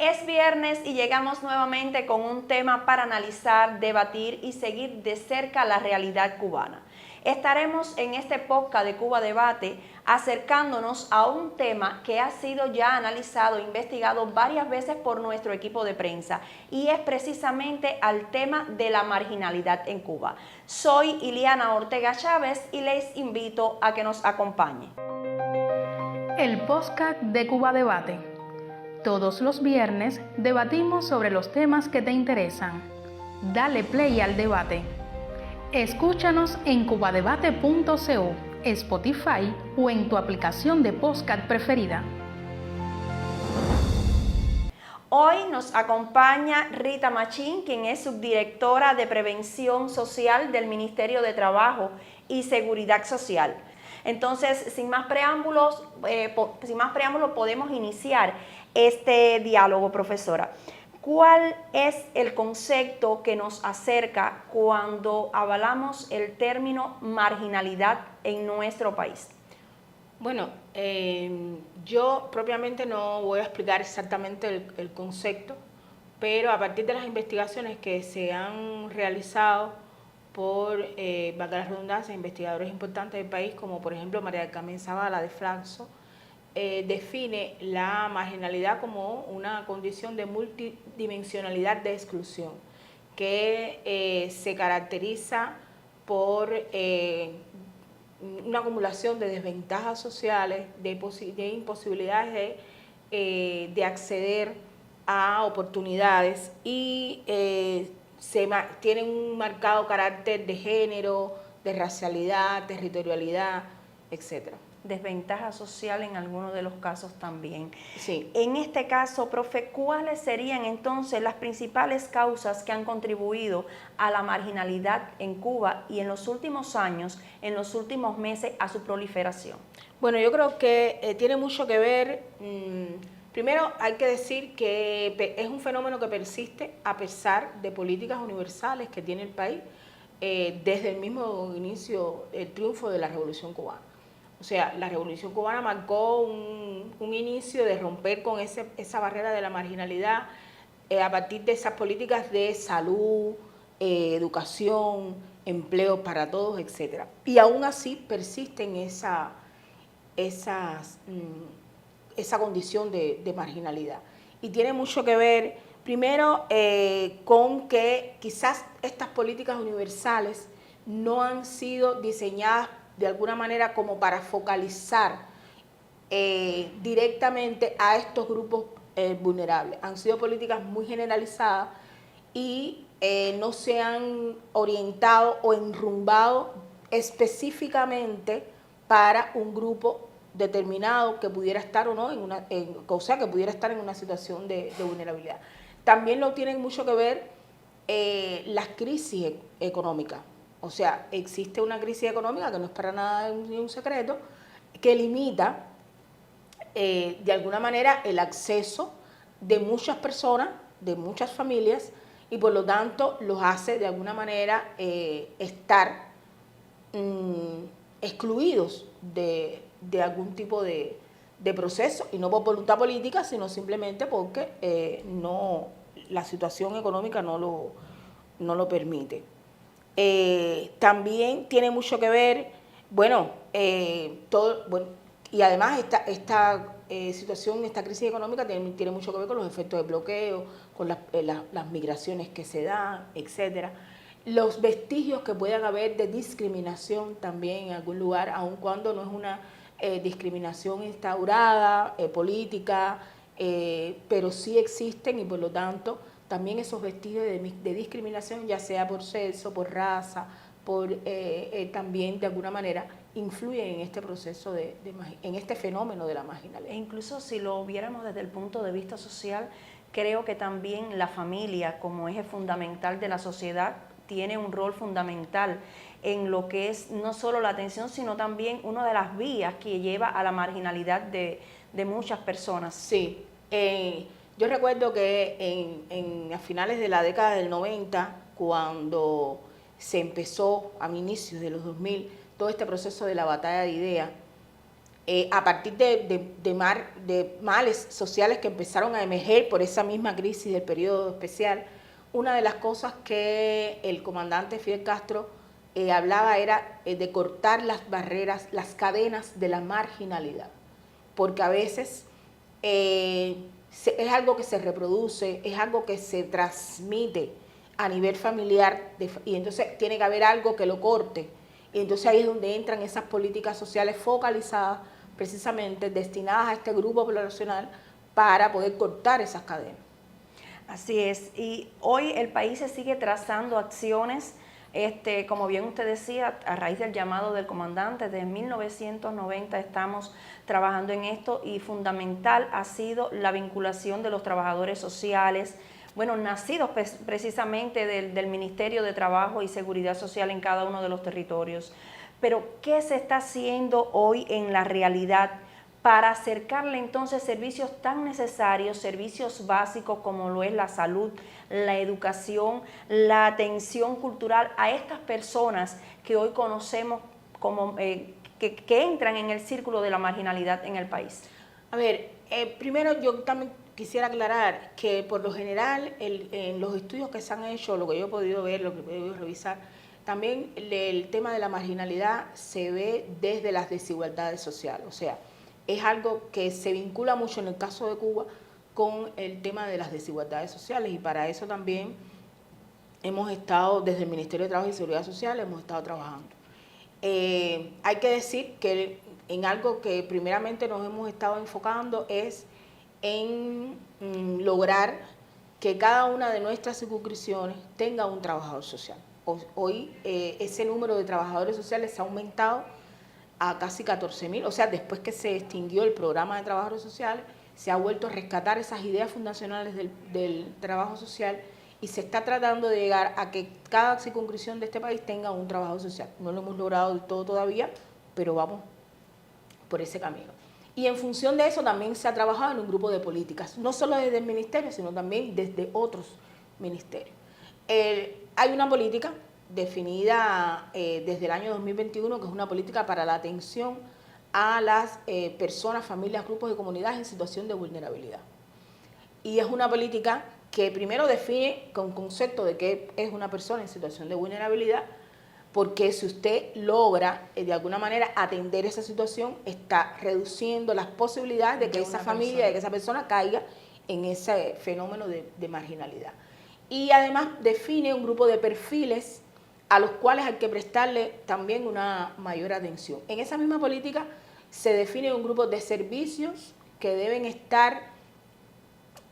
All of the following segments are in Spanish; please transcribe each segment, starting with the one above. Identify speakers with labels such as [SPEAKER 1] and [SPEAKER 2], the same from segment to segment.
[SPEAKER 1] Es viernes y llegamos nuevamente con un tema para analizar, debatir y seguir de cerca la realidad cubana. Estaremos en este podcast de Cuba Debate acercándonos a un tema que ha sido ya analizado e investigado varias veces por nuestro equipo de prensa y es precisamente al tema de la marginalidad en Cuba. Soy Iliana Ortega Chávez y les invito a que nos acompañe.
[SPEAKER 2] El podcast de Cuba Debate. Todos los viernes debatimos sobre los temas que te interesan. Dale play al debate. Escúchanos en cubadebate.co, Spotify o en tu aplicación de podcast preferida.
[SPEAKER 1] Hoy nos acompaña Rita Machín, quien es subdirectora de Prevención Social del Ministerio de Trabajo y Seguridad Social. Entonces, sin más preámbulos, podemos iniciar este diálogo, profesora. ¿Cuál es el concepto que nos acerca cuando avalamos el término marginalidad en nuestro país?
[SPEAKER 3] Bueno, yo propiamente no voy a explicar exactamente el concepto, pero a partir de las investigaciones que se han realizado por, valga la redundancia, investigadores importantes del país, como por ejemplo María del Carmen Zavala de Flaxo, define la marginalidad como una condición de multidimensionalidad de exclusión, que se caracteriza por una acumulación de desventajas sociales, de imposibilidades de acceder a oportunidades y tienen un marcado carácter de género, de racialidad, territorialidad, etc.
[SPEAKER 1] Desventaja social en algunos de los casos también.
[SPEAKER 3] Sí.
[SPEAKER 1] En este caso, profe, ¿cuáles serían entonces las principales causas que han contribuido a la marginalidad en Cuba y en los últimos años, en los últimos meses, a su proliferación?
[SPEAKER 3] Bueno, yo creo que tiene mucho que ver. Primero hay que decir que es un fenómeno que persiste a pesar de políticas universales que tiene el país desde el mismo inicio, el triunfo de la Revolución Cubana. O sea, la Revolución Cubana marcó un inicio de romper con esa barrera de la marginalidad a partir de esas políticas de salud, educación, empleo para todos, etc. Y aún así persisten esa condición de marginalidad. Y tiene mucho que ver, primero, con que quizás estas políticas universales no han sido diseñadas de alguna manera como para focalizar directamente a estos grupos vulnerables. Han sido políticas muy generalizadas y no se han orientado o enrumbado específicamente para un grupo determinado que pudiera estar o no que pudiera estar en una situación de vulnerabilidad. También lo tienen mucho que ver las crisis económicas. O sea, existe una crisis económica que no es para nada ni un secreto, que limita de alguna manera el acceso de muchas personas, de muchas familias, y por lo tanto los hace de alguna manera estar excluidos de algún tipo de proceso, y no por voluntad política, sino simplemente porque la situación económica no lo permite. También tiene mucho que ver, y además esta situación, esta crisis económica tiene mucho que ver con los efectos de bloqueo, con las migraciones que se dan, etcétera. Los vestigios que puedan haber de discriminación también en algún lugar, aun cuando no es una discriminación instaurada, política, pero sí existen, y por lo tanto también esos vestigios de discriminación, ya sea por sexo, por raza, también de alguna manera influyen en este proceso, en este fenómeno de la marginalidad.
[SPEAKER 1] E incluso si lo viéramos desde el punto de vista social, creo que también la familia como eje fundamental de la sociedad tiene un rol fundamental en lo que es no solo la atención, sino también una de las vías que lleva a la marginalidad de muchas personas.
[SPEAKER 3] Sí, yo recuerdo que a finales de la década del 90, cuando se empezó a inicios de los 2000, todo este proceso de la batalla de ideas, a partir de males sociales que empezaron a emerger por esa misma crisis del periodo especial. Una de las cosas que el comandante Fidel Castro hablaba era de cortar las barreras, las cadenas de la marginalidad, porque a veces es algo que se reproduce, es algo que se transmite a nivel familiar, y entonces tiene que haber algo que lo corte. Y entonces ahí es donde entran esas políticas sociales focalizadas, precisamente destinadas a este grupo poblacional para poder cortar esas cadenas.
[SPEAKER 1] Así es, y hoy el país se sigue trazando acciones, como bien usted decía, a raíz del llamado del comandante, desde 1990 estamos trabajando en esto, y fundamental ha sido la vinculación de los trabajadores sociales, bueno, nacidos precisamente del Ministerio de Trabajo y Seguridad Social en cada uno de los territorios. Pero, ¿qué se está haciendo hoy en la realidad para acercarle entonces servicios tan necesarios, servicios básicos como lo es la salud, la educación, la atención cultural a estas personas que hoy conocemos como que entran en el círculo de la marginalidad en el país?
[SPEAKER 3] A ver, primero yo también quisiera aclarar que por lo general en los estudios que se han hecho, lo que yo he podido ver, lo que he podido revisar, también el tema de la marginalidad se ve desde las desigualdades sociales, o sea, es algo que se vincula mucho en el caso de Cuba con el tema de las desigualdades sociales, y para eso también hemos estado, desde el Ministerio de Trabajo y Seguridad Social, hemos estado trabajando. Hay que decir que en algo que primeramente nos hemos estado enfocando es en lograr que cada una de nuestras circunscripciones tenga un trabajador social. Hoy ese número de trabajadores sociales ha aumentado a casi 14.000, o sea, después que se extinguió el programa de trabajadores sociales, se ha vuelto a rescatar esas ideas fundacionales del trabajo social, y se está tratando de llegar a que cada circunscripción de este país tenga un trabajador social. No lo hemos logrado del todo todavía, pero vamos por ese camino. Y en función de eso también se ha trabajado en un grupo de políticas, no solo desde el ministerio, sino también desde otros ministerios. Hay una política definida desde el año 2021, que es una política para la atención a las personas, familias, grupos y comunidades en situación de vulnerabilidad. Y es una política que primero define con concepto de qué es una persona en situación de vulnerabilidad, porque si usted logra de alguna manera atender esa situación, está reduciendo las posibilidades de que esa familia, de que esa persona caiga en ese fenómeno de marginalidad. Y además define un grupo de perfiles a los cuales hay que prestarle también una mayor atención. En esa misma política se define un grupo de servicios que deben estar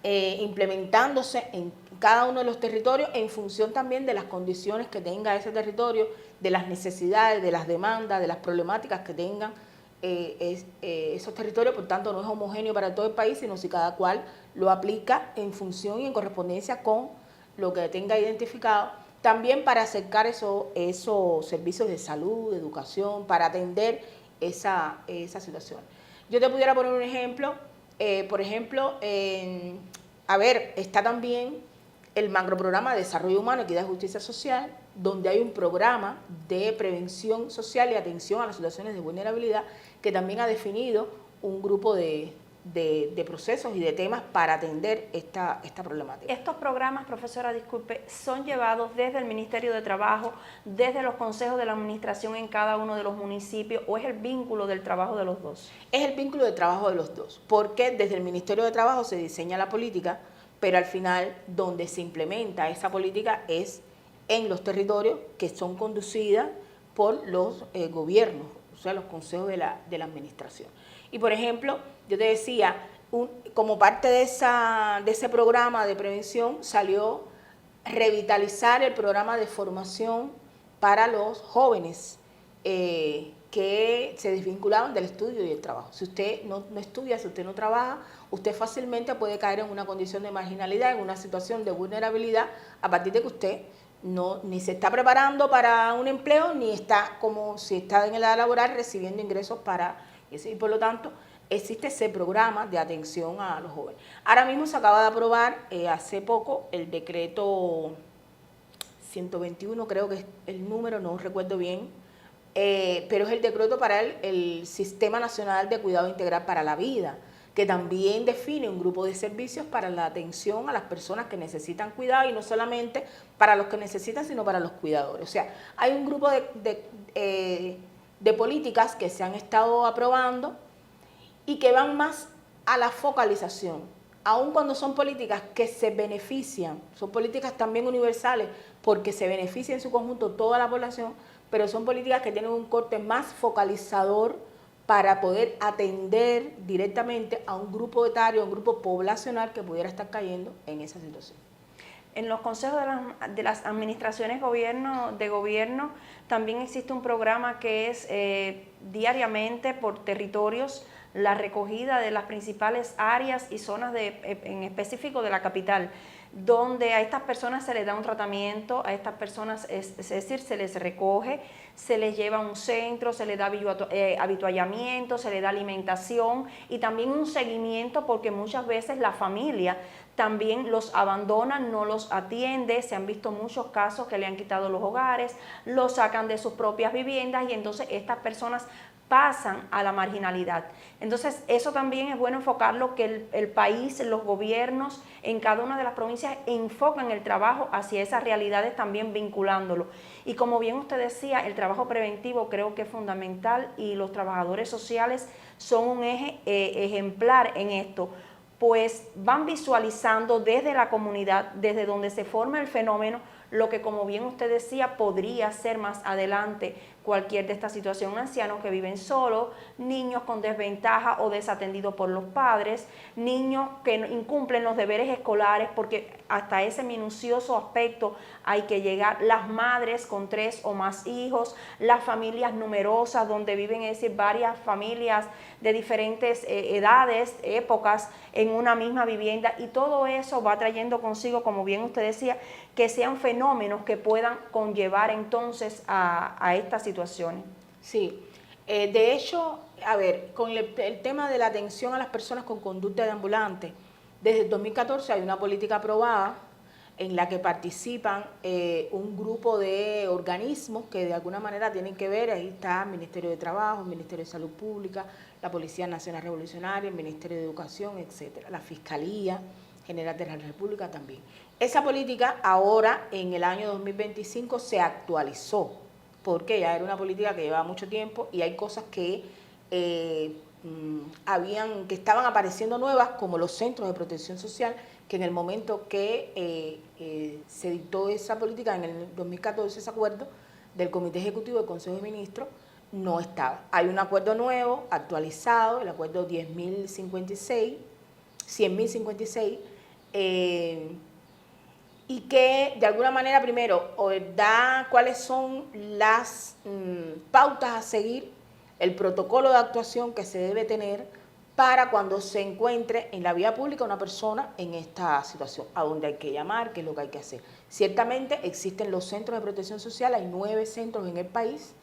[SPEAKER 3] implementándose en cada uno de los territorios en función también de las condiciones que tenga ese territorio, de las necesidades, de las demandas, de las problemáticas que tengan esos territorios. Por tanto, no es homogéneo para todo el país, sino si cada cual lo aplica en función y en correspondencia con lo que tenga identificado, también para acercar esos servicios de salud, de educación, para atender esa situación. Yo te pudiera poner un ejemplo, está también el macroprograma de Desarrollo Humano, Equidad y Justicia Social, donde hay un programa de prevención social y atención a las situaciones de vulnerabilidad, que también ha definido un grupo de procesos y de temas para atender esta problemática.
[SPEAKER 1] Estos programas, profesora, disculpe, son llevados desde el Ministerio de Trabajo, desde los consejos de la administración en cada uno de los municipios, ¿o es el vínculo del trabajo de los dos?
[SPEAKER 3] Es el vínculo de trabajo de los dos, porque desde el Ministerio de Trabajo se diseña la política, pero al final donde se implementa esa política es en los territorios que son conducidas por los gobiernos, o sea, los consejos de la administración. Y por ejemplo, yo te decía, como parte de ese programa de prevención salió revitalizar el programa de formación para los jóvenes que se desvinculaban del estudio y el trabajo. Si usted no estudia, si usted no trabaja, usted fácilmente puede caer en una condición de marginalidad, en una situación de vulnerabilidad, a partir de que usted ni se está preparando para un empleo, ni está como si está en la edad laboral recibiendo ingresos para eso. Y por lo tanto, existe ese programa de atención a los jóvenes. Ahora mismo se acaba de aprobar hace poco el decreto 121, creo que es el número, no recuerdo bien, pero es el decreto para el Sistema Nacional de Cuidado Integral para la Vida, que también define un grupo de servicios para la atención a las personas que necesitan cuidado, y no solamente para los que necesitan, sino para los cuidadores. O sea, hay un grupo de políticas que se han estado aprobando y que van más a la focalización, aun cuando son políticas que se benefician, son políticas también universales porque se beneficia en su conjunto toda la población, pero son políticas que tienen un corte más focalizador para poder atender directamente a un grupo etario, a un grupo poblacional que pudiera estar cayendo en esa situación.
[SPEAKER 1] En los consejos de las administraciones de gobierno también existe un programa que es diariamente por territorios la recogida de las principales áreas y zonas en específico de la capital, donde a estas personas se les da un tratamiento, a estas personas, es decir, se les recoge, se les lleva a un centro, se les da habituallamiento, se les da alimentación y también un seguimiento, porque muchas veces la familia también los abandona, no los atiende. Se han visto muchos casos que le han quitado los hogares, los sacan de sus propias viviendas y entonces estas personas pasan a la marginalidad. Entonces, eso también es bueno enfocarlo, que el país, los gobiernos en cada una de las provincias enfocan el trabajo hacia esas realidades, también vinculándolo. Y como bien usted decía, el trabajo preventivo creo que es fundamental y los trabajadores sociales son un eje ejemplar en esto, pues van visualizando desde la comunidad, desde donde se forma el fenómeno, lo que, como bien usted decía, podría ser más adelante cualquier de estas situaciones: ancianos que viven solos, niños con desventaja o desatendidos por los padres, niños que incumplen los deberes escolares, porque hasta ese minucioso aspecto hay que llegar, las madres con 3 o más hijos, las familias numerosas donde viven, es decir, varias familias de diferentes edades, épocas en una misma vivienda, y todo eso va trayendo consigo, como bien usted decía, que sean fenómenos que puedan conllevar entonces a estas situaciones.
[SPEAKER 3] Sí, de hecho, a ver, con el tema de la atención a las personas con conducta de ambulante, desde el 2014 hay una política aprobada en la que participan un grupo de organismos que de alguna manera tienen que ver. Ahí está el Ministerio de Trabajo, el Ministerio de Salud Pública, la Policía Nacional Revolucionaria, el Ministerio de Educación, etcétera, la Fiscalía General de la República también. Esa política ahora, en el año 2025, se actualizó, porque ya era una política que llevaba mucho tiempo y hay cosas que que estaban apareciendo nuevas, como los centros de protección social, que en el momento que se dictó esa política, en el 2014, ese acuerdo del Comité Ejecutivo del Consejo de Ministros, no estaba. Hay un acuerdo nuevo, actualizado, el acuerdo 100.056, y que de alguna manera primero da cuáles son las pautas a seguir, el protocolo de actuación que se debe tener para cuando se encuentre en la vía pública una persona en esta situación, a dónde hay que llamar, qué es lo que hay que hacer. Ciertamente existen los centros de protección social, hay 9 centros en el país,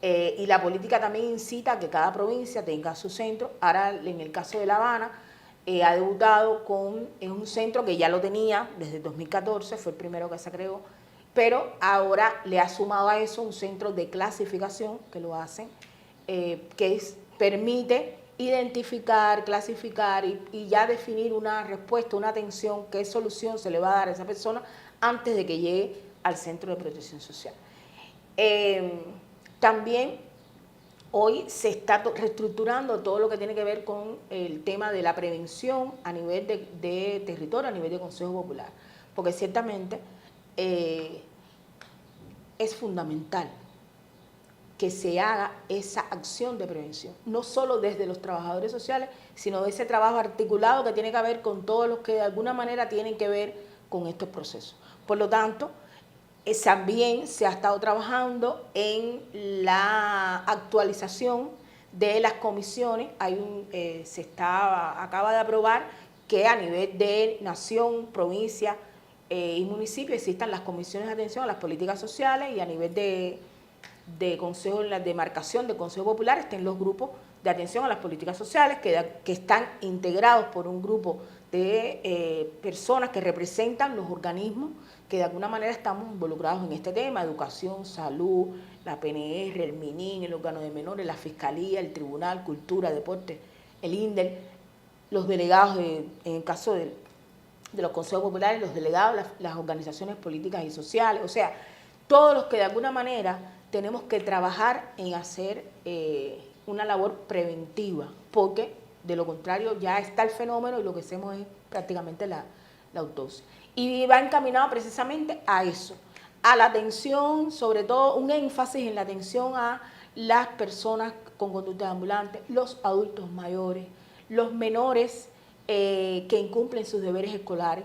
[SPEAKER 3] y la política también incita a que cada provincia tenga su centro. Ahora, en el caso de La Habana, ha debutado en un centro que ya lo tenía desde el 2014, fue el primero que se creó, pero ahora le ha sumado a eso un centro de clasificación que lo hacen, permite identificar, clasificar y ya definir una respuesta, una atención, qué solución se le va a dar a esa persona antes de que llegue al centro de protección social. También hoy se está reestructurando todo lo que tiene que ver con el tema de la prevención a nivel de territorio, a nivel de Consejo Popular, porque ciertamente es fundamental que se haga esa acción de prevención, no solo desde los trabajadores sociales, sino de ese trabajo articulado que tiene que ver con todos los que de alguna manera tienen que ver con estos procesos. Por lo tanto, también se ha estado trabajando en la actualización de las comisiones. Acaba de aprobar que a nivel de nación, provincia y municipio existan las comisiones de atención a las políticas sociales, y a nivel de consejo, en la demarcación de Consejo Popular estén los grupos de atención a las políticas sociales que están integrados por un grupo de personas que representan los organismos que de alguna manera estamos involucrados en este tema: educación, salud, la PNR, el MININ, el órgano de menores, la Fiscalía, el Tribunal, Cultura, Deporte, el INDEL, los delegados, en el caso de los consejos populares, los delegados, las organizaciones políticas y sociales, o sea, todos los que de alguna manera tenemos que trabajar en hacer una labor preventiva, porque de lo contrario ya está el fenómeno y lo que hacemos es prácticamente la autopsia. Y va encaminado precisamente a eso, a la atención, sobre todo un énfasis en la atención a las personas con conducta ambulante, los adultos mayores, los menores que incumplen sus deberes escolares.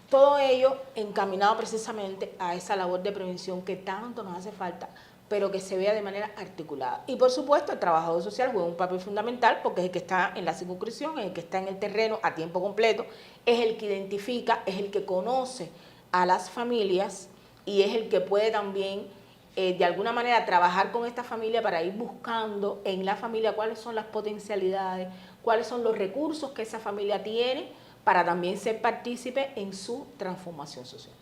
[SPEAKER 3] Todo ello encaminado precisamente a esa labor de prevención que tanto nos hace falta, pero que se vea de manera articulada. Y por supuesto el trabajador social juega un papel fundamental porque es el que está en la circunscripción, es el que está en el terreno a tiempo completo, es el que identifica, es el que conoce a las familias y es el que puede también de alguna manera trabajar con esta familia para ir buscando en la familia cuáles son las potencialidades, cuáles son los recursos que esa familia tiene para también ser partícipe en su transformación social.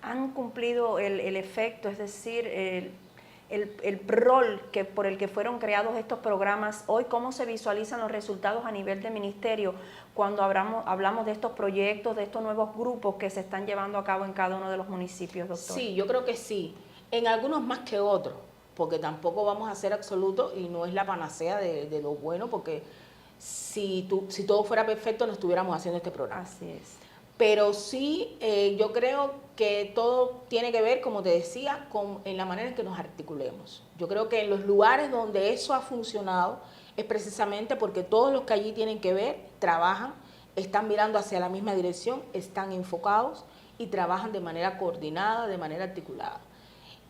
[SPEAKER 1] Han cumplido el efecto, es decir, el rol por el que fueron creados estos programas hoy. ¿Cómo se visualizan los resultados a nivel de ministerio cuando hablamos de estos proyectos, de estos nuevos grupos que se están llevando a cabo en cada uno de los municipios, doctor?
[SPEAKER 3] Sí, yo creo que sí, en algunos más que otros, porque tampoco vamos a ser absolutos y no es la panacea de lo bueno, porque si todo fuera perfecto no estuviéramos haciendo este programa.
[SPEAKER 1] Así es.
[SPEAKER 3] Pero sí, yo creo que todo tiene que ver, como te decía, en la manera en que nos articulemos. Yo creo que en los lugares donde eso ha funcionado es precisamente porque todos los que allí tienen que ver, trabajan, están mirando hacia la misma dirección, están enfocados y trabajan de manera coordinada, de manera articulada.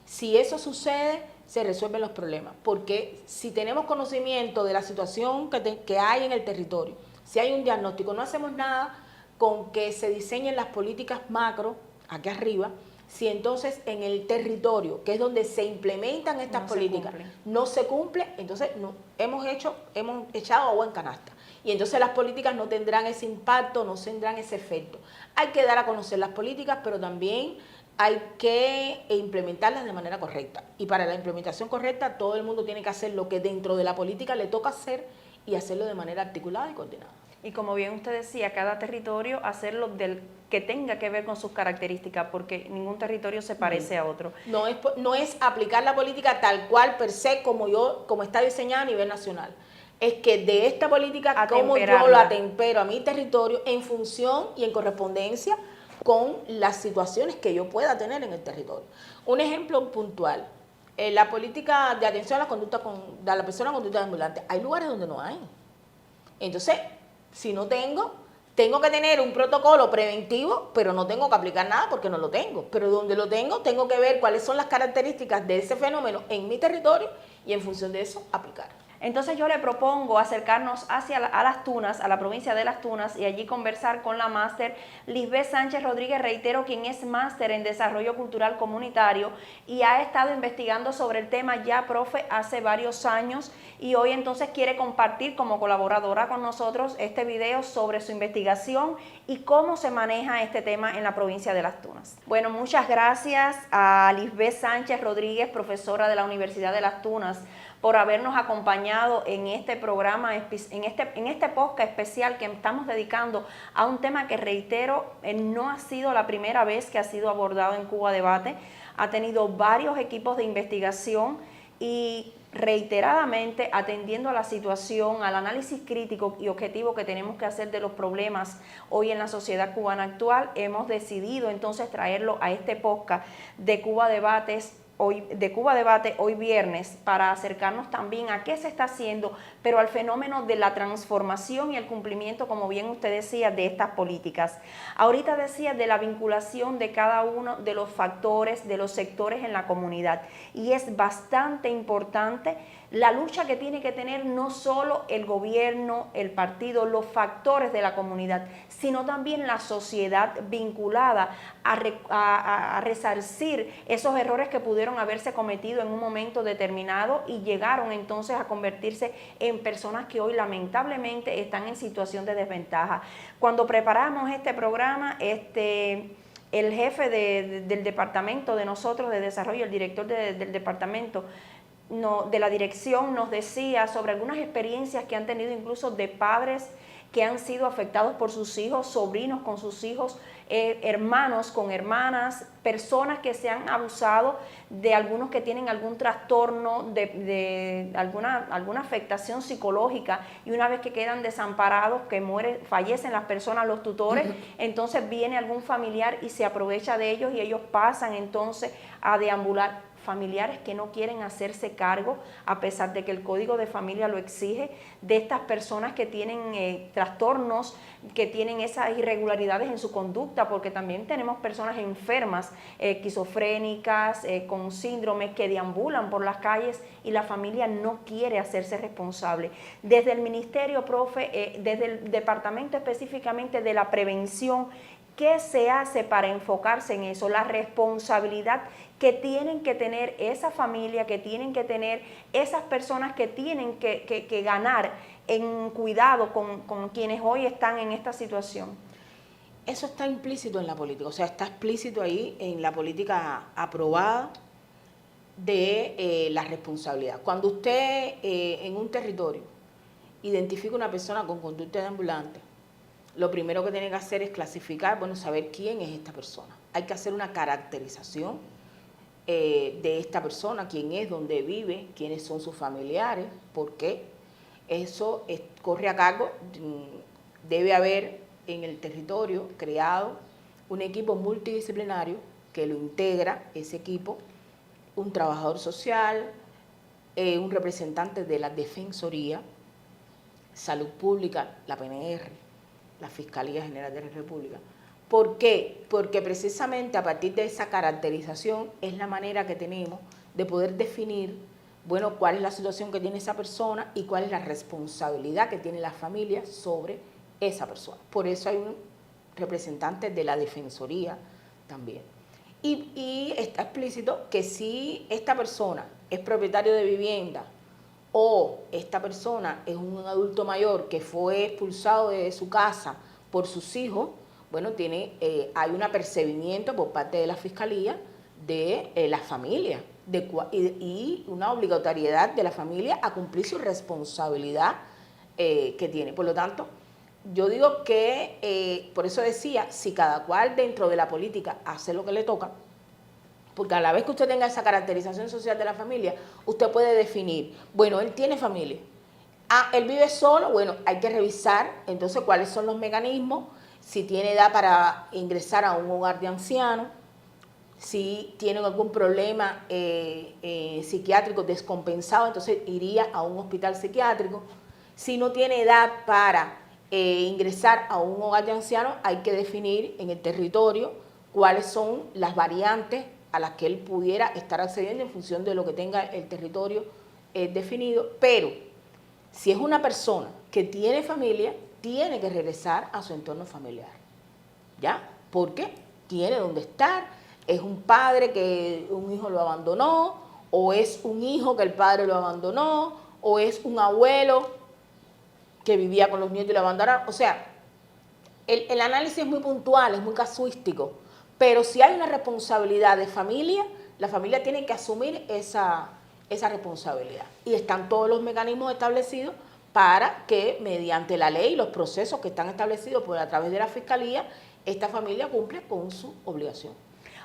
[SPEAKER 3] Si eso sucede, se resuelven los problemas, porque si tenemos conocimiento de la situación que hay en el territorio, si hay un diagnóstico, no hacemos nada con que se diseñen las políticas macro, aquí arriba, si entonces en el territorio, que es donde se implementan estas políticas, no se cumple, entonces hemos echado agua en canasta. Y entonces las políticas no tendrán ese impacto, no tendrán ese efecto. Hay que dar a conocer las políticas, pero también hay que implementarlas de manera correcta. Y para la implementación correcta, todo el mundo tiene que hacer lo que dentro de la política le toca hacer y hacerlo de manera articulada y coordinada.
[SPEAKER 1] Y como bien usted decía, cada territorio hacerlo que tenga que ver con sus características, porque ningún territorio se parece a otro.
[SPEAKER 3] No es aplicar la política tal cual per se como está diseñada a nivel nacional. Es que de esta política, como yo la atempero a mi territorio en función y en correspondencia con las situaciones que yo pueda tener en el territorio. Un ejemplo puntual, la política de atención a la conducta de la persona con conducta ambulante. Hay lugares donde no hay. Entonces, si no tengo que tener un protocolo preventivo, pero no tengo que aplicar nada porque no lo tengo. Pero donde lo tengo que ver cuáles son las características de ese fenómeno en mi territorio y en función de eso aplicar.
[SPEAKER 1] Entonces yo le propongo acercarnos a Las Tunas, a la provincia de Las Tunas, y allí conversar con la máster Lisbeth Sánchez Rodríguez, reitero, quien es máster en Desarrollo Cultural Comunitario y ha estado investigando sobre el tema ya, profe, hace varios años, y hoy entonces quiere compartir como colaboradora con nosotros este video sobre su investigación y cómo se maneja este tema en la provincia de Las Tunas. Bueno, muchas gracias a Lisbeth Sánchez Rodríguez, profesora de la Universidad de Las Tunas, por habernos acompañado en este programa, en este podcast especial que estamos dedicando a un tema que, reitero, no ha sido la primera vez que ha sido abordado en Cuba Debate. Ha tenido varios equipos de investigación y reiteradamente atendiendo a la situación, al análisis crítico y objetivo que tenemos que hacer de los problemas hoy en la sociedad cubana actual, hemos decidido entonces traerlo a este podcast de Cuba Debate hoy viernes, para acercarnos también a qué se está haciendo, pero al fenómeno de la transformación y el cumplimiento, como bien usted decía, de estas políticas. Ahorita decía de la vinculación de cada uno de los factores, de los sectores en la comunidad, y es bastante importante la lucha que tiene que tener no solo el gobierno, el partido, los factores de la comunidad, sino también la sociedad vinculada a resarcir esos errores que pudieron haberse cometido en un momento determinado y llegaron entonces a convertirse en personas que hoy lamentablemente están en situación de desventaja. Cuando preparamos este programa, el jefe del departamento de nosotros de desarrollo, el director del departamento, de la dirección, nos decía sobre algunas experiencias que han tenido incluso de padres que han sido afectados por sus hijos, sobrinos con sus hijos, hermanos con hermanas, personas que se han abusado de algunos que tienen algún trastorno, de alguna afectación psicológica, y una vez que quedan desamparados, que fallecen las personas, los tutores, entonces viene algún familiar y se aprovecha de ellos y ellos pasan entonces a deambular. Familiares que no quieren hacerse cargo, a pesar de que el Código de Familia lo exige, de estas personas que tienen trastornos, que tienen esas irregularidades en su conducta, porque también tenemos personas enfermas, esquizofrénicas, con síndromes, que deambulan por las calles y la familia no quiere hacerse responsable. Desde el ministerio, profe, desde el departamento específicamente de la prevención, ¿qué se hace para enfocarse en eso? La responsabilidad que tienen que tener esa familia, que tienen que tener esas personas que tienen que ganar en cuidado con quienes hoy están en esta situación.
[SPEAKER 3] Eso está implícito en la política, o sea, está explícito ahí en la política aprobada de la responsabilidad. Cuando usted en un territorio identifica una persona con conducta de ambulante, lo primero que tiene que hacer es clasificar, saber quién es esta persona. Hay que hacer una caracterización de esta persona, quién es, dónde vive, quiénes son sus familiares, por qué. Eso corre a cargo, debe haber en el territorio creado un equipo multidisciplinario que lo integra, ese equipo, un trabajador social, un representante de la Defensoría, Salud Pública, la PNR, la Fiscalía General de la República. ¿Por qué? Porque precisamente a partir de esa caracterización es la manera que tenemos de poder definir, cuál es la situación que tiene esa persona y cuál es la responsabilidad que tiene la familia sobre esa persona. Por eso hay un representante de la Defensoría también. Y está explícito que si esta persona es propietario de vivienda o esta persona es un adulto mayor que fue expulsado de su casa por sus hijos, hay un apercibimiento por parte de la Fiscalía de la familia y una obligatoriedad de la familia a cumplir su responsabilidad que tiene. Por lo tanto, yo digo que, por eso decía, si cada cual dentro de la política hace lo que le toca, porque a la vez que usted tenga esa caracterización social de la familia, usted puede definir, él tiene familia, él vive solo, hay que revisar entonces cuáles son los mecanismos, si tiene edad para ingresar a un hogar de ancianos, si tienen algún problema psiquiátrico descompensado, entonces iría a un hospital psiquiátrico. Si no tiene edad para ingresar a un hogar de ancianos, hay que definir en el territorio cuáles son las variantes a las que él pudiera estar accediendo en función de lo que tenga el territorio definido. Pero si es una persona que tiene familia, tiene que regresar a su entorno familiar, ¿ya? Porque tiene donde estar, es un padre que un hijo lo abandonó, o es un hijo que el padre lo abandonó, o es un abuelo que vivía con los nietos y lo abandonaron. O sea, el análisis es muy puntual, es muy casuístico, pero si hay una responsabilidad de familia, la familia tiene que asumir esa responsabilidad. Y están todos los mecanismos establecidos para que mediante la ley, los procesos que están establecidos a través de la Fiscalía, esta familia cumple con su obligación.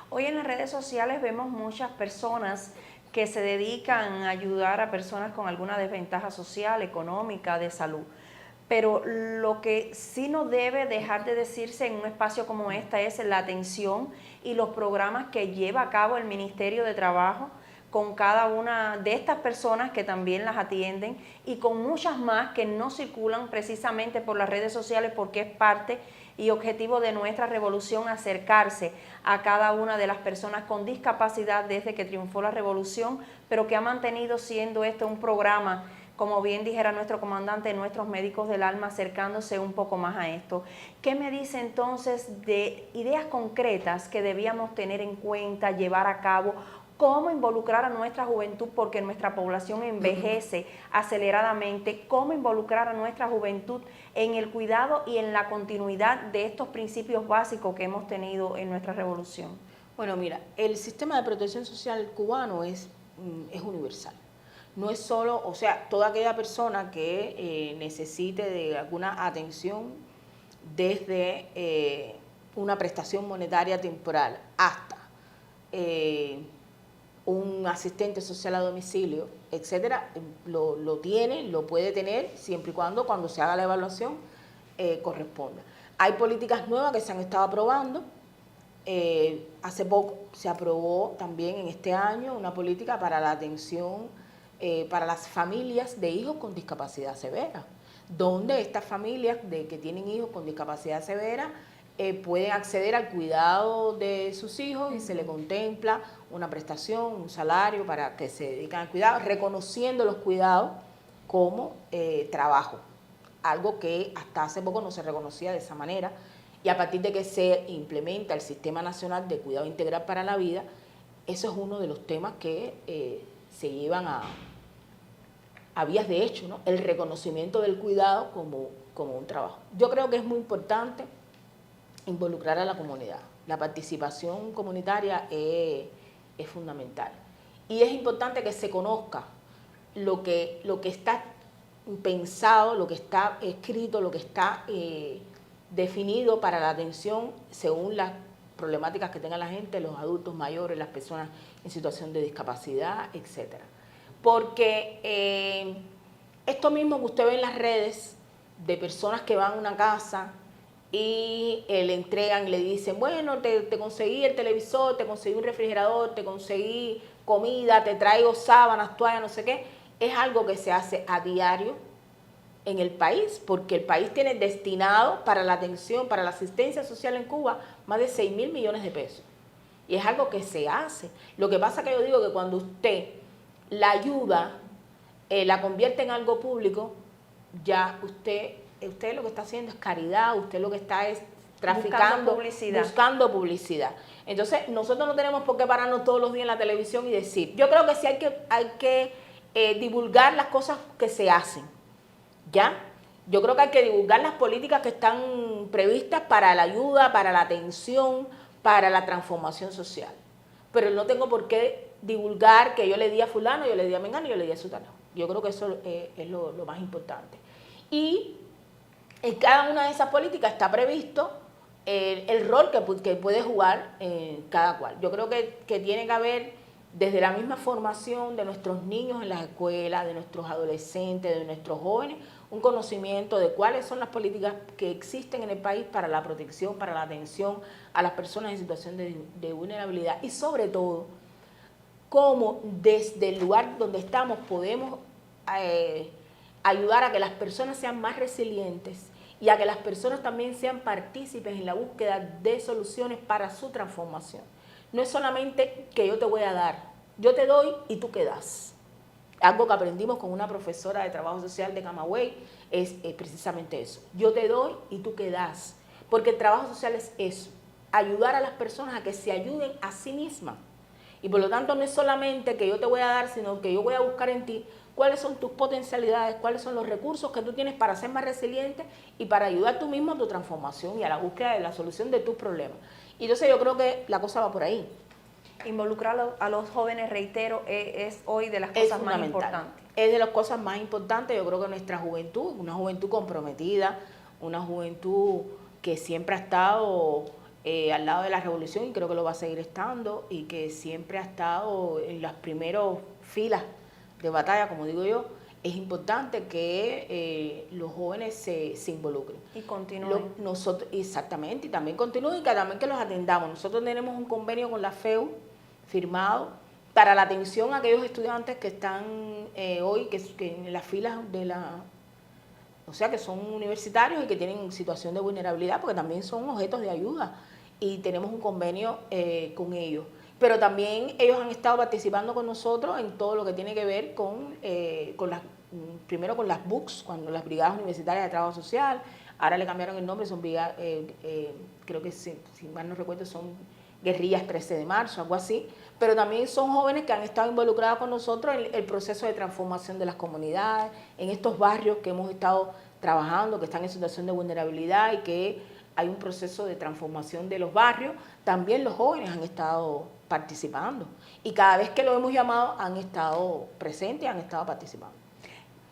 [SPEAKER 1] Hoy en las redes sociales vemos muchas personas que se dedican a ayudar a personas con alguna desventaja social, económica, de salud. Pero lo que sí no debe dejar de decirse en un espacio como este es la atención y los programas que lleva a cabo el Ministerio de Trabajo con cada una de estas personas que también las atienden y con muchas más que no circulan precisamente por las redes sociales porque es parte y objetivo de nuestra revolución acercarse a cada una de las personas con discapacidad desde que triunfó la revolución, pero que ha mantenido siendo este un programa, como bien dijera nuestro comandante, nuestros médicos del alma, acercándose un poco más a esto. ¿Qué me dice entonces de ideas concretas que debíamos tener en cuenta, llevar a cabo? ¿Cómo involucrar a nuestra juventud? Porque nuestra población envejece aceleradamente. ¿Cómo involucrar a nuestra juventud en el cuidado y en la continuidad de estos principios básicos que hemos tenido en nuestra revolución?
[SPEAKER 3] Bueno, mira, el sistema de protección social cubano es universal. No es solo, o sea, toda aquella persona que necesite de alguna atención desde una prestación monetaria temporal hasta un asistente social a domicilio, etcétera, lo tiene, lo puede tener siempre y cuando se haga la evaluación corresponda. Hay políticas nuevas que se han estado aprobando. Hace poco se aprobó también en este año una política para la atención para las familias de hijos con discapacidad severa, donde estas familias que tienen hijos con discapacidad severa pueden acceder al cuidado de sus hijos y se le contempla una prestación, un salario para que se dediquen al cuidado, reconociendo los cuidados como trabajo, algo que hasta hace poco no se reconocía de esa manera, y a partir de que se implementa el Sistema Nacional de Cuidado Integral para la Vida, eso es uno de los temas que se llevan a vías de hecho, ¿no? El reconocimiento del cuidado como un trabajo. Yo creo que es muy importante involucrar a la comunidad. La participación comunitaria es fundamental. Y es importante que se conozca lo que está pensado, lo que está escrito, lo que está definido para la atención según las problemáticas que tenga la gente, los adultos mayores, las personas en situación de discapacidad, etcétera. Porque esto mismo que usted ve en las redes de personas que van a una casa y le entregan y le dicen, bueno, te conseguí el televisor, te conseguí un refrigerador, te conseguí comida, te traigo sábanas, toallas, no sé qué, es algo que se hace a diario en el país, porque el país tiene destinado para la atención, para la asistencia social en Cuba, más de 6.000 millones de pesos. Y es algo que se hace. Lo que pasa que yo digo que cuando usted la ayuda, la convierte en algo público, ya usted lo que está haciendo es caridad, usted lo que está es traficando, buscando publicidad. Entonces, nosotros no tenemos por qué pararnos todos los días en la televisión y decir, yo creo que sí hay que divulgar las cosas que se hacen, ¿ya? Yo creo que hay que divulgar las políticas que están previstas para la ayuda, para la atención, para la transformación social. Pero no tengo por qué divulgar que yo le di a fulano, yo le di a mengano, yo le di a sutano. Yo creo que eso es lo más importante. Y en cada una de esas políticas está previsto el rol que puede jugar cada cual. Yo creo que tiene que haber, desde la misma formación de nuestros niños en las escuelas, de nuestros adolescentes, de nuestros jóvenes, un conocimiento de cuáles son las políticas que existen en el país para la protección, para la atención a las personas en situación de vulnerabilidad y sobre todo, cómo desde el lugar donde estamos podemos ayudar a que las personas sean más resilientes y a que las personas también sean partícipes en la búsqueda de soluciones para su transformación. No es solamente que yo te voy a dar, yo te doy y tú qué das. Algo que aprendimos con una profesora de trabajo social de Camagüey es precisamente eso. Yo te doy y tú qué das. Porque el trabajo social es eso, ayudar a las personas a que se ayuden a sí mismas. Y por lo tanto no es solamente que yo te voy a dar, sino que yo voy a buscar en ti cuáles son tus potencialidades, cuáles son los recursos que tú tienes para ser más resiliente y para ayudar tú mismo a tu transformación y a la búsqueda de la solución de tus problemas. Y entonces yo creo que la cosa va por ahí.
[SPEAKER 1] Involucrar a los jóvenes, reitero, es hoy de las cosas más importantes.
[SPEAKER 3] Es de las cosas más importantes. Yo creo que nuestra juventud, una juventud comprometida, una juventud que siempre ha estado al lado de la revolución y creo que lo va a seguir estando y que siempre ha estado en las primeras filas de batalla, como digo yo. Es importante que los jóvenes se involucren.
[SPEAKER 1] Y continúen.
[SPEAKER 3] Exactamente, y también continúen y también que los atendamos. Nosotros tenemos un convenio con la FEU firmado para la atención a aquellos estudiantes que están hoy que en las filas de o sea que son universitarios y que tienen situación de vulnerabilidad, porque también son objetos de ayuda y tenemos un convenio con ellos. Pero también ellos han estado participando con nosotros en todo lo que tiene que ver primero con las BUCS, cuando las Brigadas Universitarias de Trabajo Social, ahora le cambiaron el nombre, son brigadas, creo que si mal no recuerdo son guerrillas 13 de marzo, algo así, pero también son jóvenes que han estado involucrados con nosotros en el proceso de transformación de las comunidades, en estos barrios que hemos estado trabajando, que están en situación de vulnerabilidad y que hay un proceso de transformación de los barrios. También los jóvenes han estado participando y cada vez que lo hemos llamado han estado presentes, han estado participando.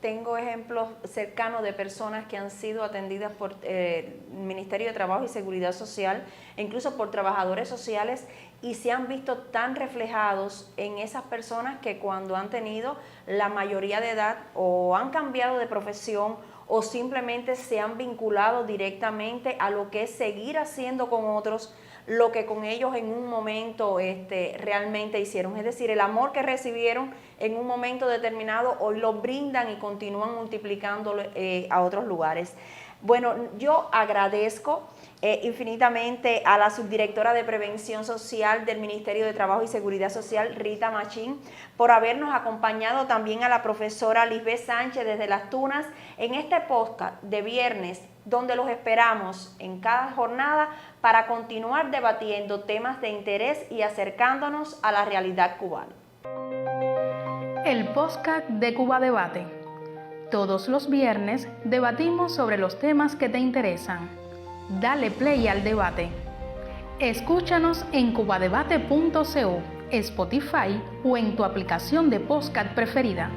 [SPEAKER 1] Tengo ejemplos cercanos de personas que han sido atendidas por el Ministerio de Trabajo y Seguridad Social, e incluso por trabajadores sociales, y se han visto tan reflejados en esas personas que cuando han tenido la mayoría de edad o han cambiado de profesión o simplemente se han vinculado directamente a lo que es seguir haciendo con otros lo que con ellos en un momento realmente hicieron. Es decir, el amor que recibieron en un momento determinado hoy lo brindan y continúan multiplicándolo a otros lugares. Bueno, yo agradezco infinitamente a la subdirectora de Prevención Social del Ministerio de Trabajo y Seguridad Social, Rita Machín, por habernos acompañado, también a la profesora Lisbeth Sánchez desde Las Tunas en este podcast de viernes, donde los esperamos en cada jornada para continuar debatiendo temas de interés y acercándonos a la realidad cubana.
[SPEAKER 2] El podcast de Cuba Debate. Todos los viernes debatimos sobre los temas que te interesan. Dale play al debate. Escúchanos en cubadebate.co, Spotify o en tu aplicación de podcast preferida.